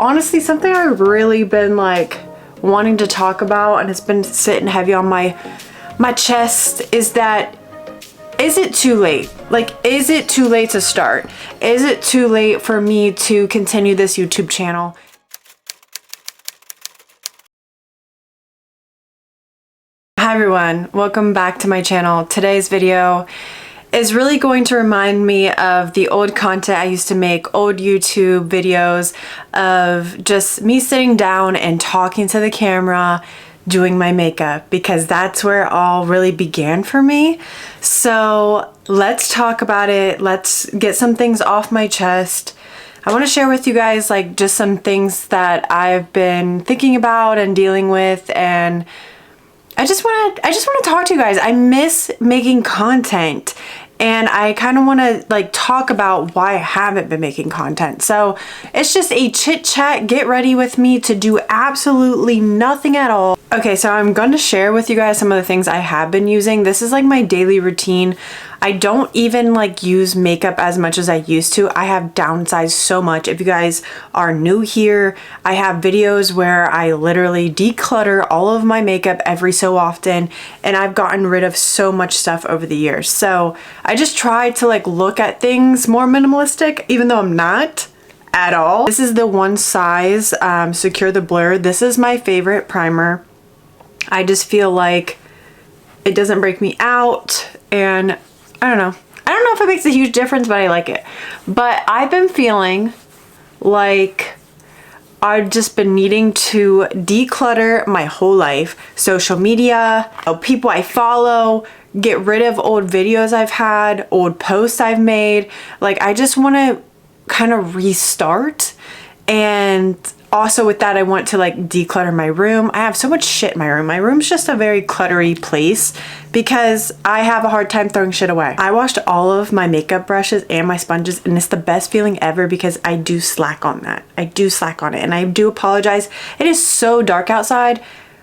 Honestly, something I've really been like wanting to talk about, and it's been sitting heavy on my chest, is that, is it too late? Like, is it too late to start? Is it too late for me to continue this YouTube channel? Hi everyone, welcome back to my channel. Today's video is really going to remind me of the old content I used to make, old YouTube videos of just me sitting down and talking to the camera, doing my makeup, because that's where it all really began for me. So let's talk about it. Let's get some things off my chest. I want to share with you guys like just some things that I've been thinking about and dealing with, and I just want to talk to you guys. I miss making content, and I kind of want to like talk about why I haven't been making content. So it's just a chit chat. Get ready with me to do absolutely nothing at all. Okay, so I'm going to share with you guys some of the things I have been using. This is like my daily routine. I don't even like use makeup as much as I used to. I have downsized so much. If you guys are new here, I have videos where I literally declutter all of my makeup every so often, and I've gotten rid of so much stuff over the years. So I just try to like look at things more minimalistic, even though I'm not at all. This is the One Size Secure the Blur. This is my favorite primer. I just feel like it doesn't break me out, and I don't know if it makes a huge difference, but I like it. But I've been feeling like I've just been needing to declutter my whole life. Social media, people I follow, get rid of old videos I've had, old posts I've made. Like, I just want to kind of restart. And also with that, I want to like declutter my room. I have so much shit in my room. My room's just a very cluttery place because I have a hard time throwing shit away. I washed all of my makeup brushes and my sponges, and it's the best feeling ever because I do slack on that. I do slack on it, and I do apologize. It is so dark outside.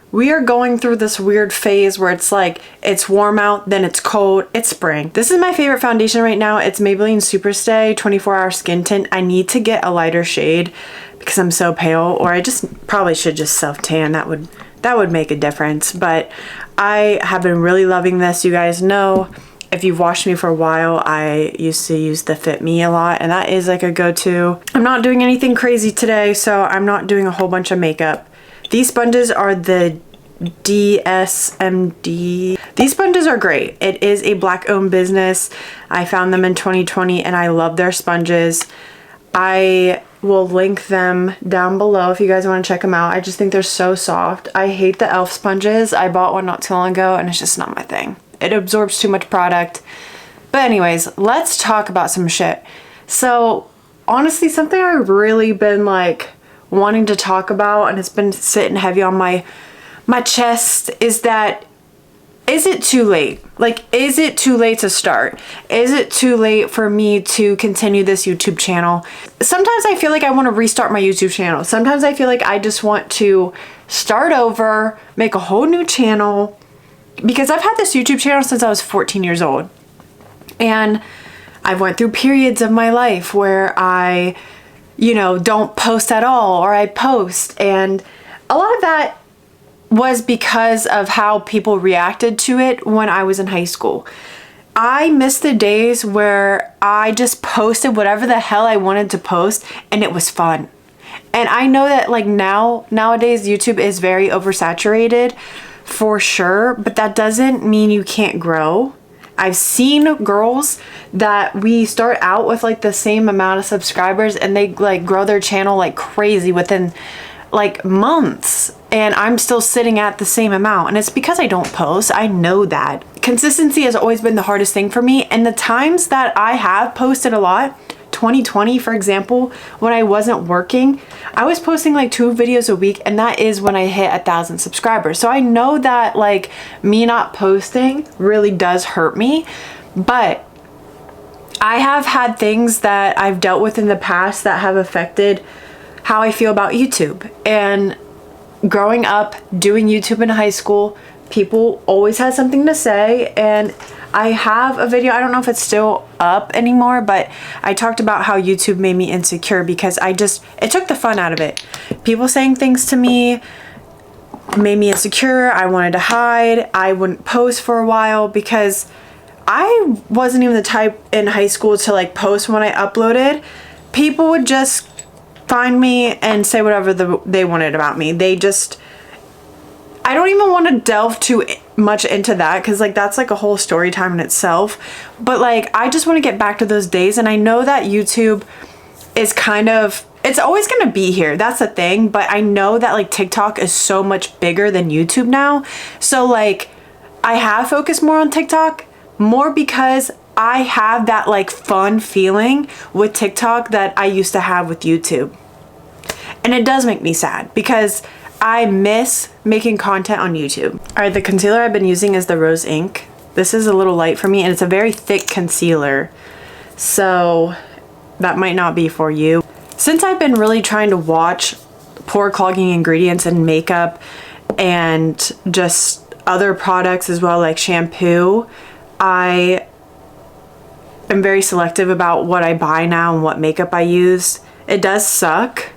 We are going through this weird phase where it's like, it's warm out, then it's cold, it's spring. This is my favorite foundation right now. It's Maybelline Superstay 24-Hour Skin Tint. I need to get a lighter shade because I'm so pale, or I just probably should just self-tan. That would make a difference. But I have been really loving this. You guys know, if you've watched me for a while, I used to use the Fit Me a lot, and that is like a go-to. I'm not doing anything crazy today, so I'm not doing a whole bunch of makeup. These sponges are the DSMD. These sponges are great. It is a Black-owned business. I found them in 2020, and I love their sponges. I will link them down below if you guys want to check them out. I just think they're so soft. I hate the e.l.f. sponges. I bought one not too long ago, and it's just not my thing. It absorbs too much product. But anyways, let's talk about some shit. So honestly, something I've really been like wanting to talk about, and it's been sitting heavy on my chest, is that, is it too late? Like, is it too late to start? Is it too late for me to continue this YouTube channel? Sometimes I feel like I want to restart my YouTube channel. Sometimes I feel like I just want to start over, make a whole new channel, because I've had this YouTube channel since I was 14 years old. And I've went through periods of my life where I, you know, don't post at all, or I post, and a lot of that was because of how people reacted to it when I was in high school. I miss the days where I just posted whatever the hell I wanted to post, and it was fun. And I know that like nowadays YouTube is very oversaturated for sure, but that doesn't mean you can't grow. I've seen girls that we start out with like the same amount of subscribers, and they like grow their channel like crazy within like months, and I'm still sitting at the same amount, and it's because I don't post. I know that. Consistency has always been the hardest thing for me, and the times that I have posted a lot, 2020 for example, when I wasn't working, I was posting like 2 videos a week, and that is when I hit 1,000 subscribers. So I know that like me not posting really does hurt me, but I have had things that I've dealt with in the past that have affected how I feel about YouTube. And growing up, doing YouTube in high school, people always have something to say. And I have a video, I don't know if it's still up anymore, but I talked about how YouTube made me insecure because it took the fun out of it. People saying things to me made me insecure. I wanted to hide. I wouldn't post for a while because I wasn't even the type in high school to like post when I uploaded. People would just find me and say whatever they wanted about me. I don't even want to delve too much into that because like that's like a whole story time in itself. But like I just want to get back to those days, and I know that YouTube is it's always going to be here. That's the thing. But I know that like TikTok is so much bigger than YouTube now. So like I have focused more on TikTok more because I have that like fun feeling with TikTok that I used to have with YouTube. And it does make me sad because I miss making content on YouTube. All right, the concealer I've been using is the Rose Ink. This is a little light for me, and it's a very thick concealer, so that might not be for you. Since I've been really trying to watch pore clogging ingredients in makeup and just other products as well, like shampoo, I am very selective about what I buy now and what makeup I use. It does suck,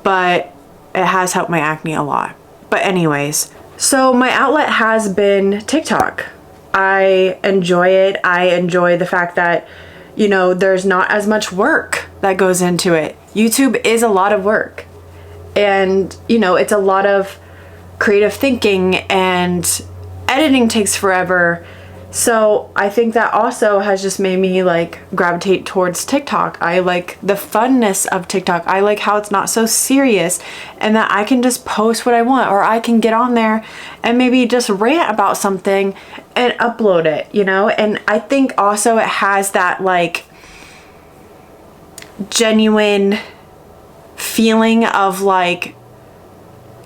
but it has helped my acne a lot. But anyways, so my outlet has been TikTok. I enjoy it. I enjoy the fact that, you know, there's not as much work that goes into it. YouTube is a lot of work. And, you know, it's a lot of creative thinking, and editing takes forever. So I think that also has just made me like gravitate towards TikTok. I like the funness of TikTok. I like how it's not so serious and that I can just post what I want, or I can get on there and maybe just rant about something and upload it, you know? And I think also it has that like genuine feeling of like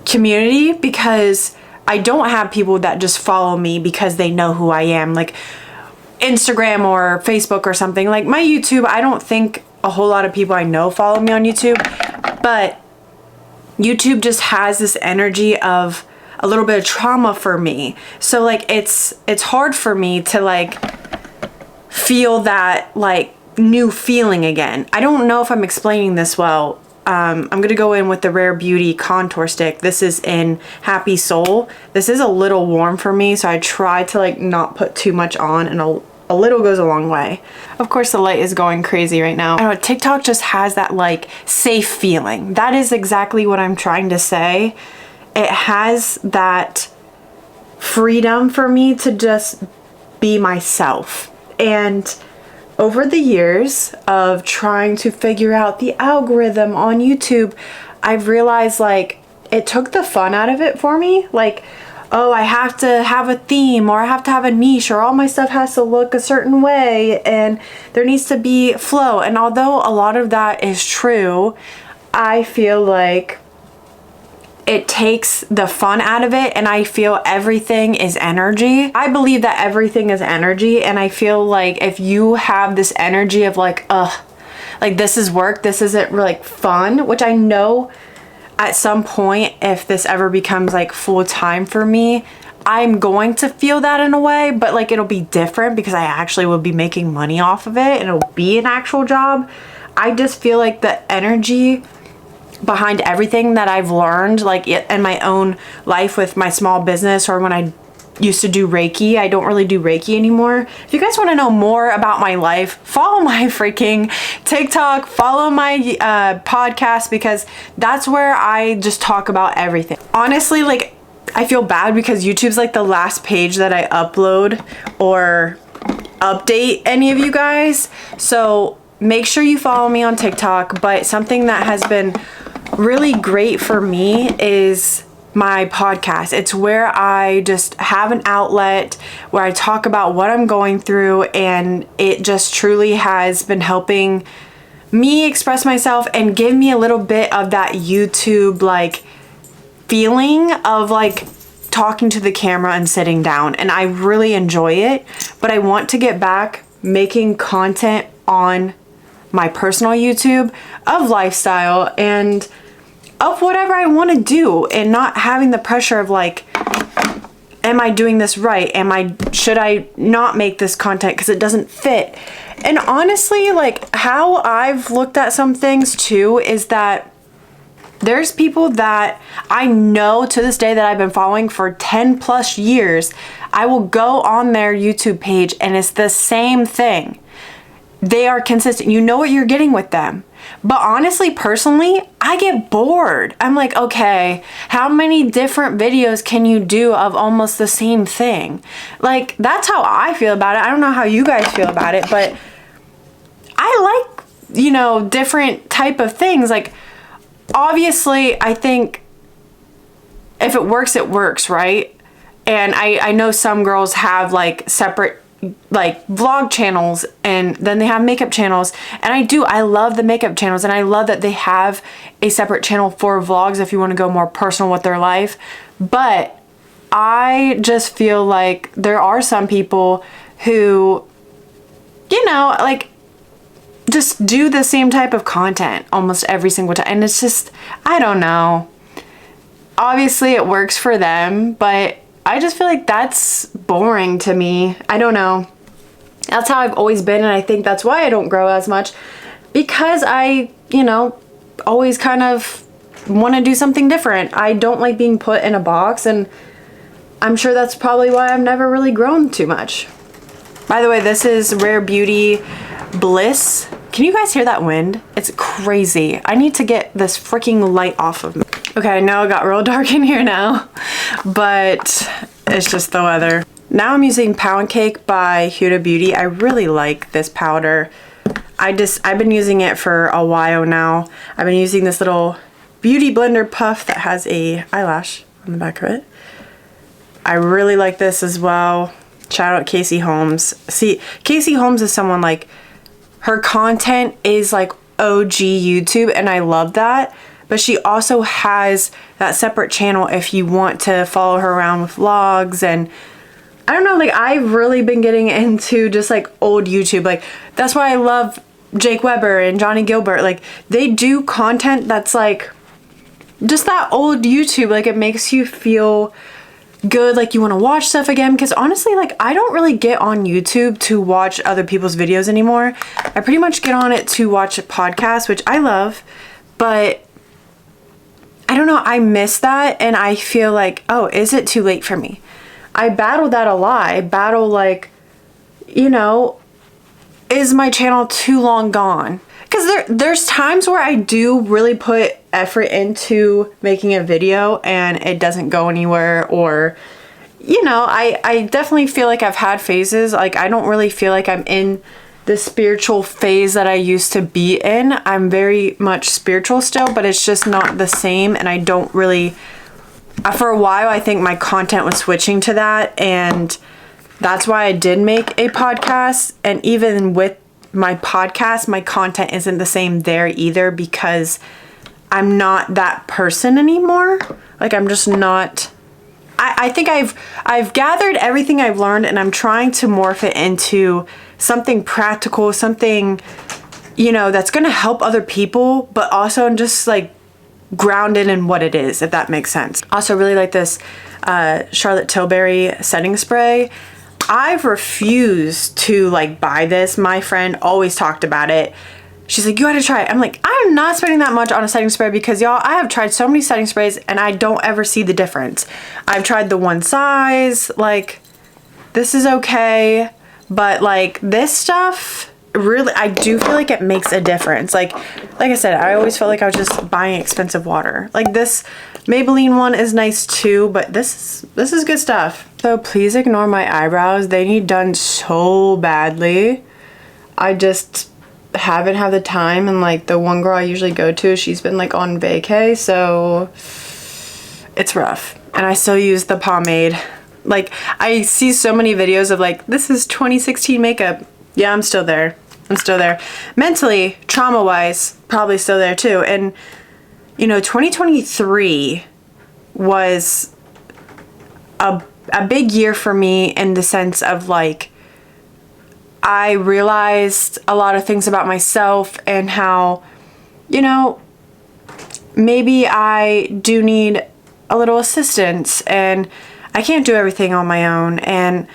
community, because I don't have people that just follow me because they know who I am, like Instagram or Facebook or something. Like my YouTube, I don't think a whole lot of people I know follow me on YouTube, but YouTube just has this energy of a little bit of trauma for me. So like it's hard for me to like feel that like new feeling again. I don't know if I'm explaining this well. I'm going to go in with the Rare Beauty contour stick. This is in Happy Soul. This is a little warm for me, so I try to like not put too much on, and a little goes a long way. Of course, the light is going crazy right now. I don't know, TikTok just has that like safe feeling. That is exactly what I'm trying to say. It has that freedom for me to just be myself. And over the years of trying to figure out the algorithm on YouTube, I've realized like it took the fun out of it for me. Like, oh, I have to have a theme, or I have to have a niche, or all my stuff has to look a certain way, and there needs to be flow. And although a lot of that is true, I feel like it takes the fun out of it, and I feel everything is energy. I believe that everything is energy, and I feel like if you have this energy of like, like this is work, this isn't like fun, which I know at some point, if this ever becomes like full time for me, I'm going to feel that in a way, but like it'll be different because I actually will be making money off of it and it'll be an actual job. I just feel like the energy behind everything that I've learned, like in my own life with my small business, or when I used to do Reiki. I don't really do Reiki anymore. If you guys want to know more about my life, follow my freaking TikTok, follow my podcast, because that's where I just talk about everything. Honestly, like I feel bad because YouTube's like the last page that I upload or update any of you guys. So make sure you follow me on TikTok. But something that has been really great for me is my podcast. It's where I just have an outlet where I talk about what I'm going through, and it just truly has been helping me express myself and give me a little bit of that YouTube like feeling of like talking to the camera and sitting down, and I really enjoy it. But I want to get back making content on my personal YouTube of lifestyle and of whatever I want to do, and not having the pressure of like am I doing this right? Should I not make this content because it doesn't fit? And honestly, like, how I've looked at some things too is that there's people that I know to this day that I've been following for 10 plus years. I will go on their YouTube page and it's the same thing. They are consistent. You know what you're getting with them. But honestly, personally, I get bored. I'm like, okay, how many different videos can you do of almost the same thing? Like, that's how I feel about it. I don't know how you guys feel about it, but I like, you know, different type of things. Like, obviously, I think if it works, right? And I know some girls have like separate like vlog channels, and then they have makeup channels, and I love the makeup channels, and I love that they have a separate channel for vlogs if you want to go more personal with their life. But I just feel like there are some people who, you know, like just do the same type of content almost every single time, and it's just, I don't know. Obviously it works for them, but I just feel like that's boring to me. I don't know. That's how I've always been, and I think that's why I don't grow as much, because I, you know, always kind of want to do something different. I don't like being put in a box, and I'm sure that's probably why I've never really grown too much. By the way, this is Rare Beauty Bliss. Can you guys hear that wind? It's crazy. I need to get this freaking light off of me. Okay, I know it got real dark in here now, but it's just the weather. Now I'm using Pound Cake by Huda Beauty. I really like this powder. I've been using it for a while now. I've been using this little beauty blender puff that has a eyelash on the back of it. I really like this as well. Shout out Casey Holmes. See, Casey Holmes is someone like, her content is like OG YouTube, and I love that. But she also has that separate channel if you want to follow her around with vlogs. And I don't know, like, I've really been getting into just like old YouTube. Like, that's why I love Jake Weber and Johnny Gilbert. Like, they do content that's like just that old YouTube. Like, it makes you feel good, like you want to watch stuff again. Because honestly, like, I don't really get on YouTube to watch other people's videos anymore. I pretty much get on it to watch podcasts, which I love, but I don't know, I miss that, and I feel like, oh, is it too late for me? I battle that a lot. I battle like, you know, is my channel too long gone? Because there's times where I do really put effort into making a video and it doesn't go anywhere, or, you know, I definitely feel like I've had phases. Like, I don't really feel like I'm in the spiritual phase that I used to be in. I'm very much spiritual still, but it's just not the same, and I don't really, for a while I think my content was switching to that, and that's why I did make a podcast. And even with my podcast, my content isn't the same there either, because I'm not that person anymore. Like, I'm just not, I think I've gathered everything I've learned, and I'm trying to morph it into something practical, something, you know, that's gonna help other people, but also just like grounded in what it is, if that makes sense. Also really like this Charlotte Tilbury setting spray. I've refused to like buy this. My friend always talked about it. She's like, you gotta try it. I'm like, I'm not spending that much on a setting spray, because y'all, I have tried so many setting sprays and I don't ever see the difference. I've tried the one size, like, this is okay, but like this stuff, really, I do feel like it makes a difference. Like I said, I always felt like I was just buying expensive water. Like, this Maybelline one is nice too, but this is good stuff. So please ignore my eyebrows. They need done so badly. I just haven't had the time, and like the one girl I usually go to, she's been like on vacay, so it's rough. And I still use the pomade. Like, I see so many videos of like, this is 2016 makeup. Yeah, I'm still there. I'm still there. Mentally, trauma-wise, probably still there too. And, you know, 2023 was a big year for me, in the sense of like, I realized a lot of things about myself, and how, you know, maybe I do need a little assistance, and I can't do everything on my own. And,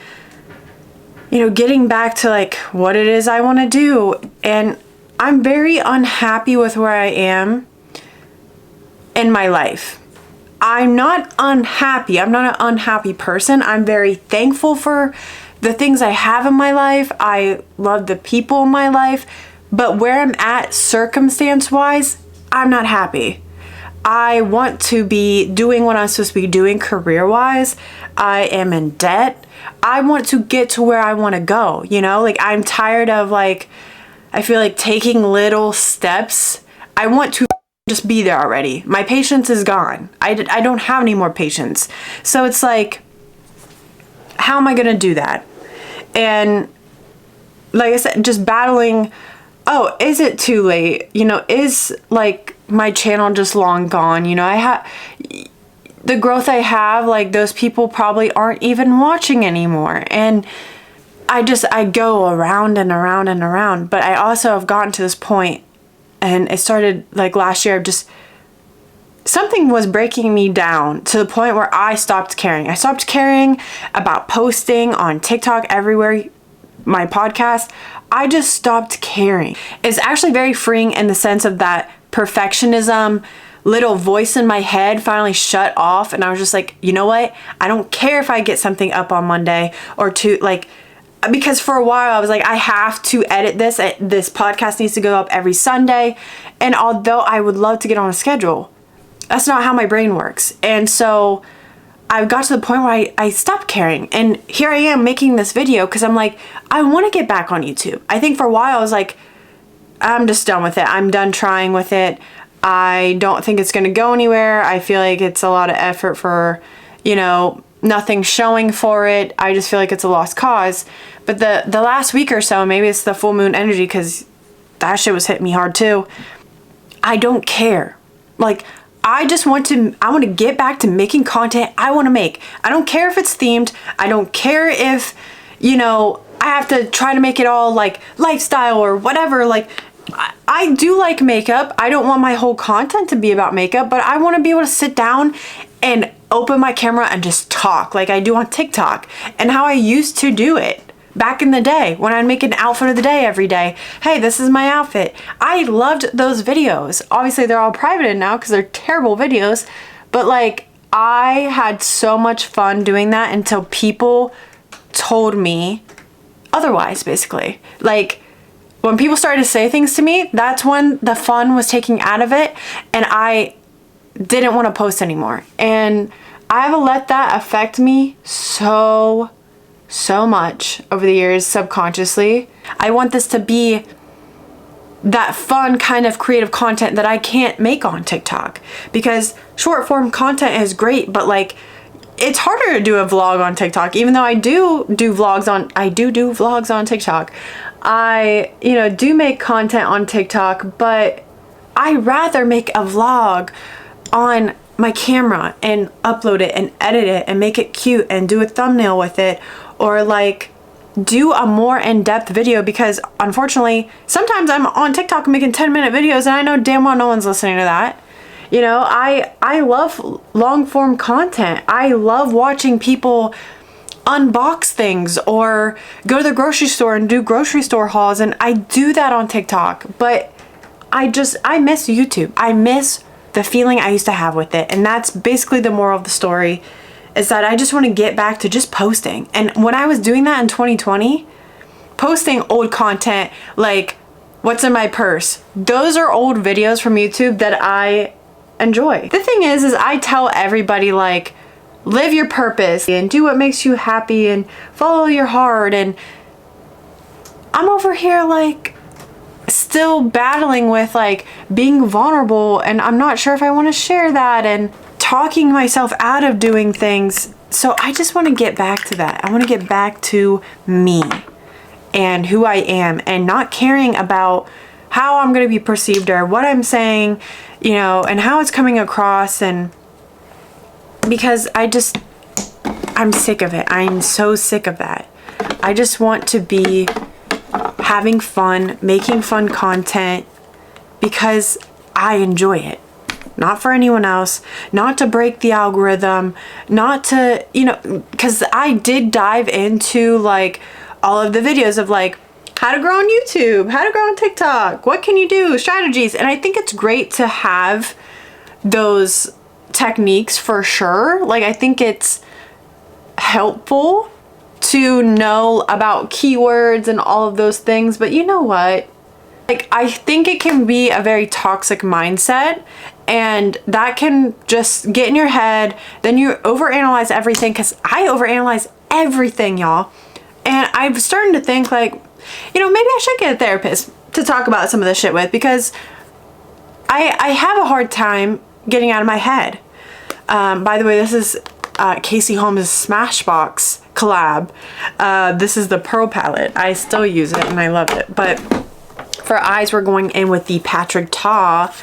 you know, getting back to like what it is I want to do. And I'm very unhappy with where I am in my life. I'm not unhappy. I'm not an unhappy person. I'm very thankful for the things I have in my life. I love the people in my life. But where I'm at circumstance-wise, I'm not happy. I want to be doing what I'm supposed to be doing career-wise. I am in debt. I want to get to where I want to go, you know? Like, I'm tired of, like, I feel like taking little steps. I want to just be there already. My patience is gone. I don't have any more patience. So it's like, how am I gonna do that? And like I said, just battling, oh, is it too late? You know, is like my channel just long gone? You know, I have the growth I have, like those people probably aren't even watching anymore. And I go around and around and around. But I also have gotten to this point, and it started like last year, something was breaking me down to the point where I stopped caring. I stopped caring about posting on TikTok everywhere, my podcast. I just stopped caring. It's actually very freeing in the sense of that perfectionism, little voice in my head finally shut off. And I was just like, you know what? I don't care if I get something up on Monday or two, like, because for a while I was like, I have to edit this. This podcast needs to go up every Sunday. And although I would love to get on a schedule, that's not how my brain works. And so I got to the point where I stopped caring. And here I am making this video because I'm like, I want to get back on YouTube. I think for a while I was like, I'm just done with it. I'm done trying with it. I don't think it's going to go anywhere. I feel like it's a lot of effort for, you know, nothing showing for it. I just feel like it's a lost cause. But the last week or so, maybe it's the full moon energy because that shit was hitting me hard too. I don't care. Like, I want to get back to making content I want to make. I don't care if it's themed. I don't care if, you know, I have to try to make it all like lifestyle or whatever. Like, I do like makeup. I don't want my whole content to be about makeup, but I want to be able to sit down and open my camera and just talk like I do on TikTok and how I used to do it back in the day when I'd make an outfit of the day every day. Hey, this is my outfit. I loved those videos. Obviously they're all privated now because they're terrible videos, but like I had so much fun doing that until people told me otherwise, basically. Like, when people started to say things to me, that's when the fun was taken out of it and I didn't want to post anymore. And I've let that affect me so much over the years subconsciously. I want this to be that fun kind of creative content that I can't make on TikTok because short form content is great, but like it's harder to do a vlog on TikTok, even though I do vlogs on TikTok. I, you know, do make content on TikTok, but I rather make a vlog on my camera and upload it and edit it and make it cute and do a thumbnail with it, or like do a more in-depth video, because unfortunately sometimes I'm on TikTok making 10-minute videos and I know damn well no one's listening to that. You know, I love long form content. I love watching people unbox things or go to the grocery store and do grocery store hauls, and I do that on TikTok. But I miss YouTube. I miss the feeling I used to have with it. And that's basically the moral of the story, is that I just want to get back to just posting. And when I was doing that in 2020, posting old content like what's in my purse, those are old videos from YouTube that I enjoy. The thing is I tell everybody, like, live your purpose and do what makes you happy and follow your heart, and I'm over here like still battling with like being vulnerable, and I'm not sure if I want to share that and talking myself out of doing things. So I just want to get back to that. I want to get back to me and who I am, and not caring about how I'm going to be perceived or what I'm saying, you know, and how it's coming across. And because I'm sick of it. I'm so sick of that. I just want to be having fun, making fun content because I enjoy it. not for anyone else, not to break the algorithm, not to, you know, because I did dive into like all of the videos of like how to grow on YouTube, how to grow on TikTok, what can you do, strategies. And I think it's great to have those techniques for sure. Like, I think it's helpful to know about keywords and all of those things, but you know what? Like, I think it can be a very toxic mindset, and that can just get in your head. Then you overanalyze everything, because I overanalyze everything, y'all. And I'm starting to think like, you know, maybe I should get a therapist to talk about some of this shit with, because I have a hard time getting out of my head. By the way, this is Casey Holmes' Smashbox collab. This is the Pearl palette. I still use it and I love it. But for eyes, we're going in with the Patrick Ta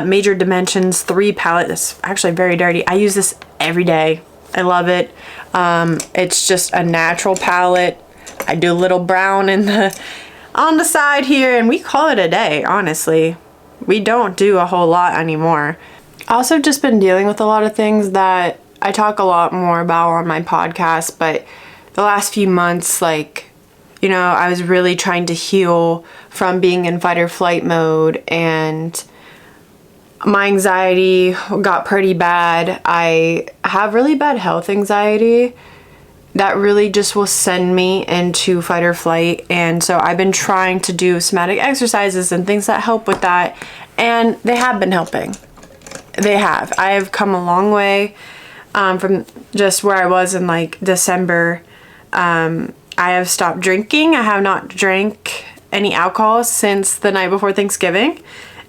Major Dimensions 3 palette. It's actually very dirty. I use this every day. I love it. It's just a natural palette. I do a little brown in on the side here, and we call it a day, honestly. We don't do a whole lot anymore. Also just been dealing with a lot of things that I talk a lot more about on my podcast, but the last few months, like, you know, I was really trying to heal from being in fight or flight mode, and my anxiety got pretty bad. I have really bad health anxiety that really just will send me into fight or flight. And so I've been trying to do somatic exercises and things that help with that, and they have been helping. They have. I have come a long way from just where I was in like December. I have stopped drinking. I have not drank any alcohol since the night before Thanksgiving.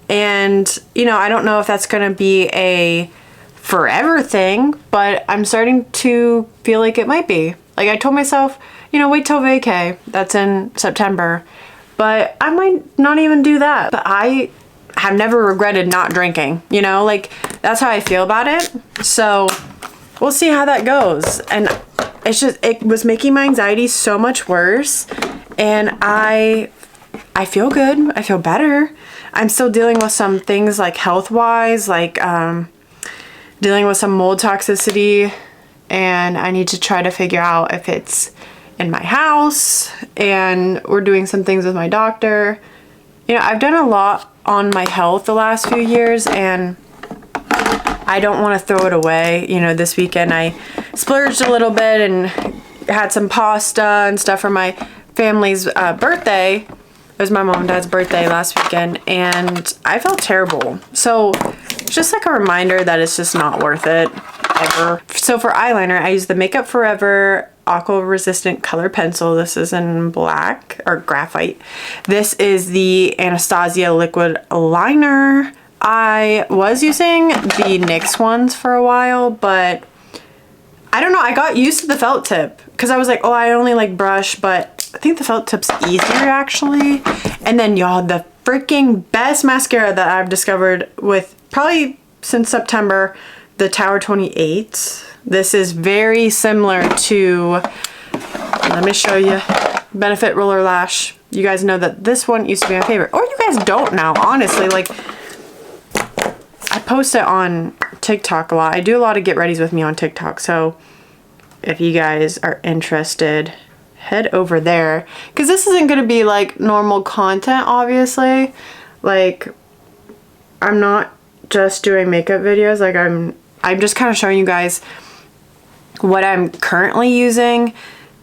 And, you know, I don't know if that's going to be a forever thing, but I'm starting to feel like it might be. Like, I told myself, you know, wait till vacay. That's in September. But I might not even do that. But I have never regretted not drinking, you know? Like, that's how I feel about it. So we'll see how that goes. And it's just, it was making my anxiety so much worse. And I feel good. I feel better. I'm still dealing with some things like health-wise, like dealing with some mold toxicity, and I need to try to figure out if it's in my house, and we're doing some things with my doctor. You know, I've done a lot on my health the last few years, and I don't want to throw it away. You know, this weekend I splurged a little bit and had some pasta and stuff for my family's birthday. It was my mom and dad's birthday last weekend, and I felt terrible. So it's just like a reminder that it's just not worth it ever. So for eyeliner, I use the Makeup Forever Aqua Resistant Color Pencil. This is in black or graphite. This is the Anastasia Liquid Liner. I was using the NYX ones for a while, but I don't know. I got used to the felt tip because I was like, oh, I only like brush, but I think the felt tip's easier actually. And then y'all, the freaking best mascara that I've discovered with probably since September, the Tower 28. This is very similar to, let me show you, Benefit Roller Lash. You guys know that this one used to be my favorite, or you guys don't now, honestly. Like, I post it on TikTok a lot. I do a lot of get readies with me on TikTok, so if you guys are interested, head over there, because this isn't going to be like normal content, obviously. Like, I'm not just doing makeup videos. Like, I'm just kind of showing you guys what I'm currently using,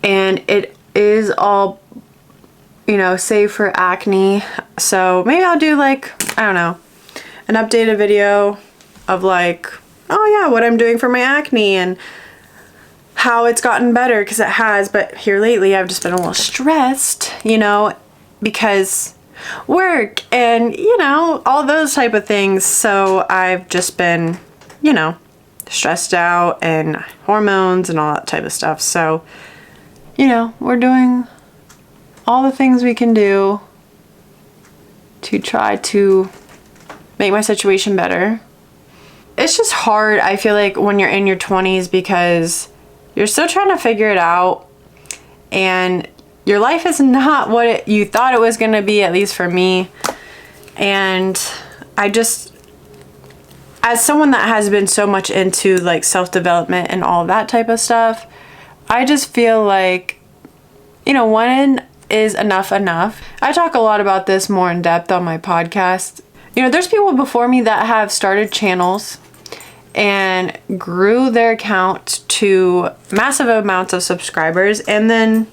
and it is all, you know, save for acne. So maybe I'll do like, I don't know, an updated video of like, oh yeah, what I'm doing for my acne and how it's gotten better, because it has. But here lately I've just been a little stressed, you know, because work and, you know, all those type of things. So I've just been, you know, stressed out, and hormones and all that type of stuff. So, you know, we're doing all the things we can do to try to make my situation better. It's just hard, I feel like, when you're in your 20s, because you're still trying to figure it out, and your life is not what you thought it was going to be, at least for me. And I just as someone that has been so much into like self-development and all that type of stuff, I just feel like, you know, when is enough enough? I talk a lot about this more in depth on my podcast. You know, there's people before me that have started channels and grew their account to massive amounts of subscribers and then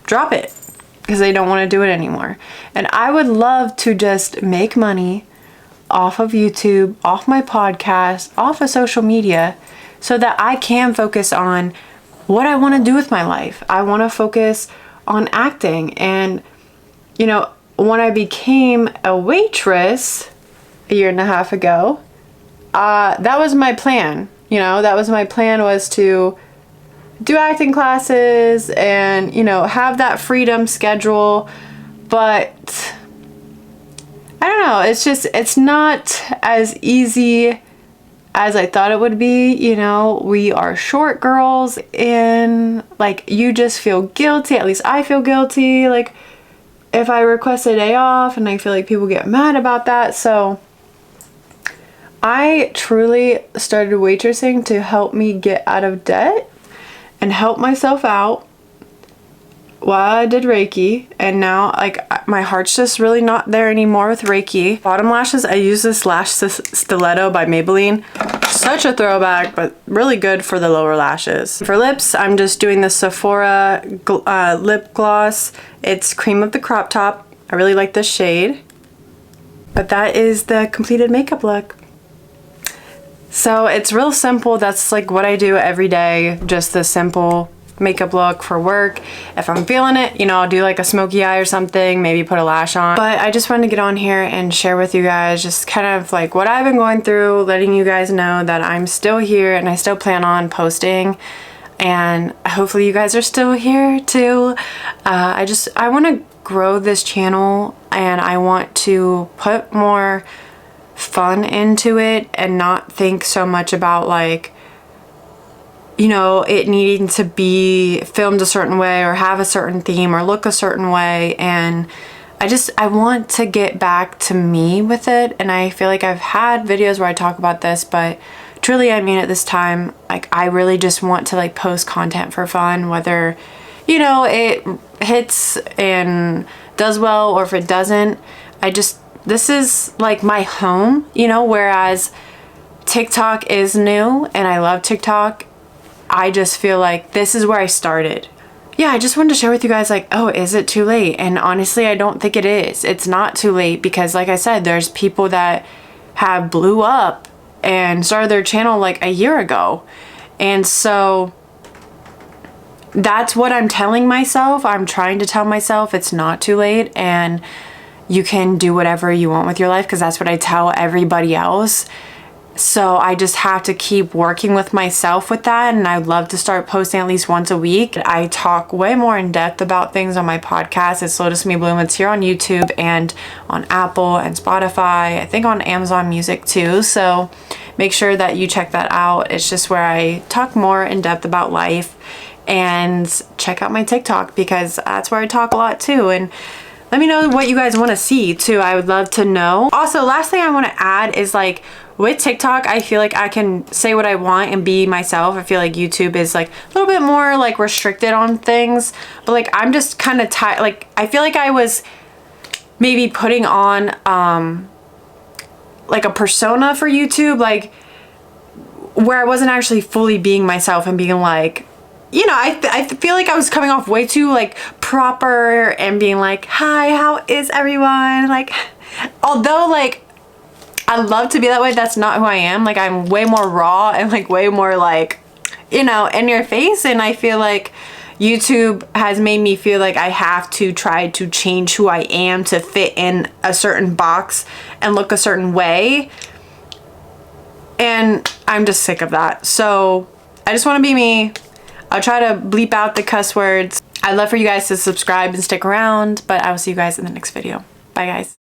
drop it because they don't want to do it anymore. And I would love to just make money off of YouTube, off my podcast, off of social media, so that I can focus on what I want to do with my life. I want to focus on acting. And, you know, when I became a waitress a year and a half ago, that was my plan. You know, that was my plan, was to do acting classes and, you know, have that freedom schedule. But I don't know, it's not as easy as I thought it would be. You know, we are short girls and like you just feel guilty, at least I feel guilty, like if I request a day off, and I feel like people get mad about that. So I truly started waitressing to help me get out of debt and help myself out while I did Reiki. And now, like, my heart's just really not there anymore with Reiki. Bottom lashes, I use this Lash Stiletto by Maybelline. Such a throwback, but really good for the lower lashes. For lips, I'm just doing the Sephora lip gloss. It's Cream of the Crop Top. I really like this shade. But that is the completed makeup look. So it's real simple. That's like what I do every day. Just the simple makeup look for work. If I'm feeling it, you know, I'll do like a smoky eye or something, maybe put a lash on. But I just wanted to get on here and share with you guys just kind of like what I've been going through, letting you guys know that I'm still here and I still plan on posting, and hopefully you guys are still here too. I want to grow this channel and I want to put more fun into it and not think so much about like, you know, it needing to be filmed a certain way or have a certain theme or look a certain way. And I want to get back to me with it. And I feel like I've had videos where I talk about this, but truly, I mean, at this time, like, I really just want to like post content for fun, whether, you know, it hits and does well or if it doesn't. This is like my home, you know, whereas TikTok is new and I love TikTok. I just feel like this is where I started. Yeah, I just wanted to share with you guys like, oh, is it too late? And honestly, I don't think it is. It's not too late because like I said, there's people that have blew up and started their channel like a year ago. And so that's what I'm telling myself. I'm trying to tell myself it's not too late and you can do whatever you want with your life, because that's what I tell everybody else. So I just have to keep working with myself with that, and I'd love to start posting at least once a week. I talk way more in depth about things on my podcast. It's Lotus Me Bloom. It's here on YouTube and on Apple and Spotify. I think on Amazon Music too. So make sure that you check that out. It's just where I talk more in depth about life. And check out my TikTok because that's where I talk a lot too. And let me know what you guys want to see too. I would love to know. Also, last thing I want to add is like, with TikTok, I feel like I can say what I want and be myself. I feel like YouTube is like a little bit more like restricted on things, but like I'm just kind of tired. Like I feel like I was maybe putting on like a persona for YouTube, like where I wasn't actually fully being myself and being like, you know, I feel like I was coming off way too like proper and being like, hi, how is everyone? Like, although like I love to be that way, that's not who I am. Like I'm way more raw and like way more like, you know, in your face. And I feel like YouTube has made me feel like I have to try to change who I am to fit in a certain box and look a certain way. And I'm just sick of that. So I just want to be me. I'll try to bleep out the cuss words. I'd love for you guys to subscribe and stick around, but I will see you guys in the next video. Bye guys.